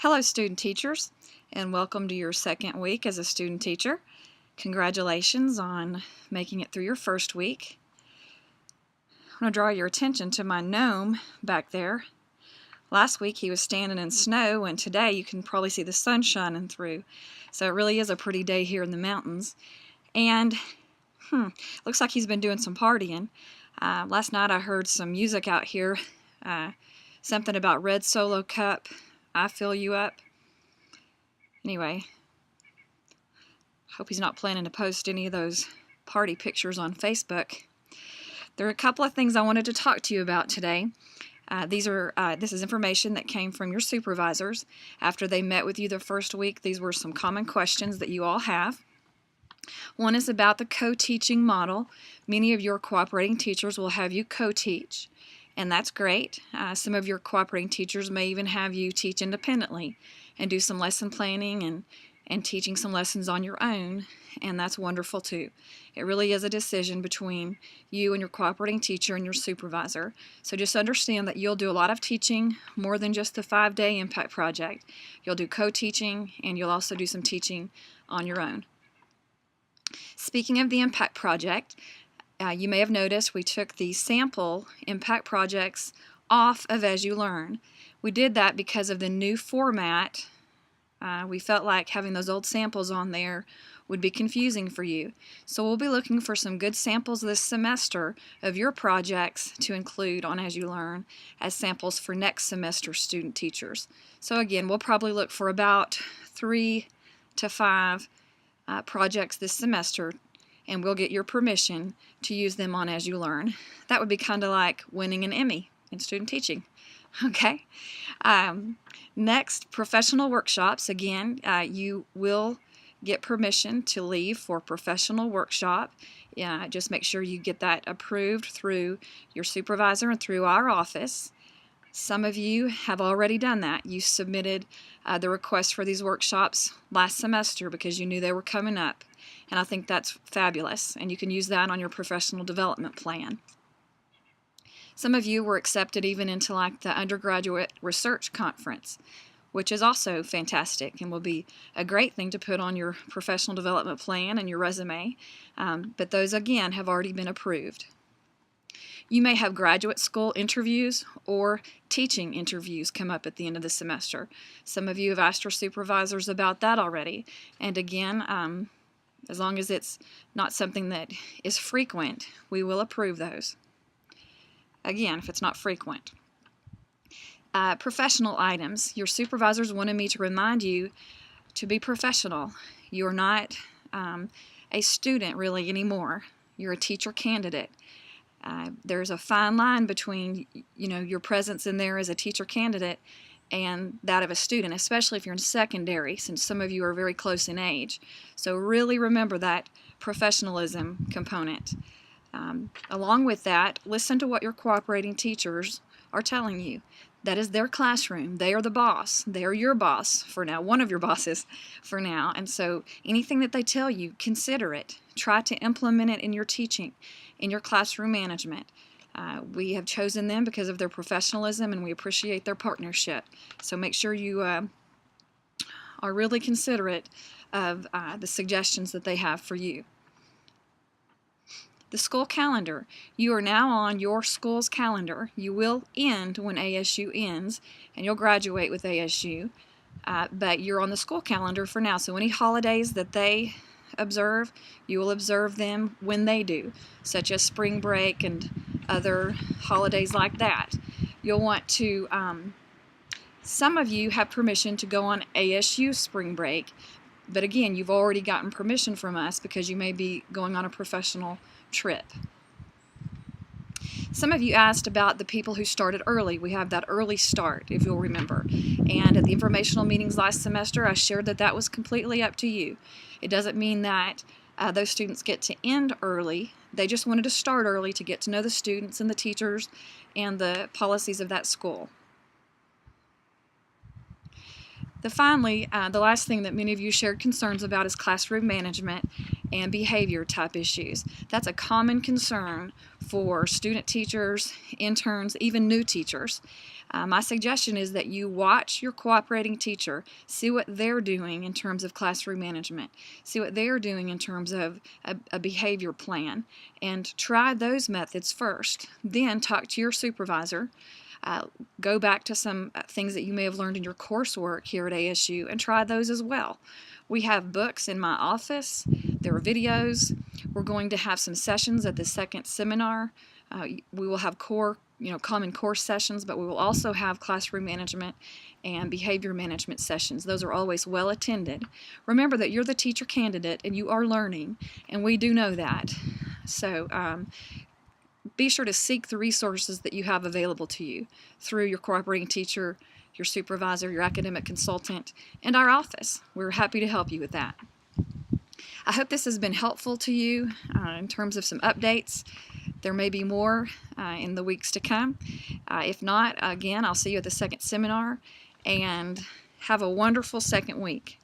Hello student teachers, and welcome to your second week as a student teacher. Congratulations on making it through your first week. I want to draw your attention to my gnome back there. Last week he was standing in snow, and today you can probably see the sun shining through. So it really is a pretty day here in the mountains. And looks like he's been doing some partying. Last night I heard some music out here, something about Red Solo Cup, I Fill You Up. Anyway, hope he's not planning to post any of those party pictures on Facebook. There are a couple of things I wanted to talk to you about today. This is information that came from your supervisors after they met with you the first week. These were some common questions that you all have. One is about the co-teaching model. Many of your cooperating teachers will have you co-teach, and that's great. Some of your cooperating teachers may even have you teach independently and do some lesson planning and teaching some lessons on your own, and that's wonderful too. It really is a decision between you and your cooperating teacher and your supervisor. So just understand that you'll do a lot of teaching, more than just the 5-day impact project. You'll do co-teaching, and you'll also do some teaching on your own. Speaking of the impact project, you may have noticed we took the sample impact projects off of As You Learn. We did that because of the new format. We felt like having those old samples on there would be confusing for you. So we'll be looking for some good samples this semester of your projects to include on As You Learn as samples for next semester student teachers. So again, we'll probably look for about 3 to 5 projects this semester, and we'll get your permission to use them on As You Learn. That would be kind of like winning an Emmy in student teaching. Okay. Next, professional workshops. Again, you will get permission to leave for professional workshop. Just make sure you get that approved through your supervisor and through our office. Some of you have already done that. You submitted the request for these workshops last semester because you knew they were coming up. And I think that's fabulous, and you can use that on your professional development plan. Some of you were accepted even into like the undergraduate research conference, which is also fantastic and will be a great thing to put on your professional development plan and your resume. But those again have already been approved. You may have graduate school interviews or teaching interviews come up at the end of the semester. Some of you have asked your supervisors about that already. And again, as long as it's not something that is frequent, we will approve those. Again, if it's not frequent. Professional items. Your supervisors wanted me to remind you to be professional. You're not a student really anymore. You're a teacher candidate. There's a fine line between your presence in there as a teacher candidate and that of a student, especially if you're in secondary, since some of you are very close in age. So really remember that professionalism component. Along with that, listen to what your cooperating teachers are telling you. That is their classroom. They are the boss. They are your boss for now, one of your bosses for now. And so anything that they tell you, consider it. Try to implement it in your teaching, in your classroom management. We have chosen them because of their professionalism, and we appreciate their partnership. So make sure you are really considerate of the suggestions that they have for you. The school calendar. You are now on your school's calendar. You will end when ASU ends, and you'll graduate with ASU, but you're on the school calendar for now. So any holidays that they observe, you will observe them when they do, such as spring break and other holidays like that. You'll want to, some of you have permission to go on ASU spring break, but again, you've already gotten permission from us because you may be going on a professional trip. Some of you asked about the people who started early. We have that early start, if you'll remember. And at the informational meetings last semester, I shared that that was completely up to you. It doesn't mean that those students get to end early. They just wanted to start early to get to know the students and the teachers and the policies of that school. Finally, the last thing that many of you shared concerns about is classroom management. and behavior type issues. That's a common concern for student teachers, interns, even new teachers. My suggestion is that you watch your cooperating teacher, see what they're doing in terms of classroom management, see what they're doing in terms of a behavior plan, and try those methods first. Then talk to your supervisor. Go back to some things that you may have learned in your coursework here at ASU and try those as well. We have books in my office. There are videos. We're going to have some sessions at the second seminar. We will have common course sessions, but we will also have classroom management and behavior management sessions. Those are always well attended. Remember that you're the teacher candidate and you are learning, and we do know that. So be sure to seek the resources that you have available to you through your cooperating teacher, your supervisor, your academic consultant, and our office. We're happy to help you with that. I hope this has been helpful to you in terms of some updates. There may be more in the weeks to come. If not, again, I'll see you at the second seminar, and have a wonderful second week.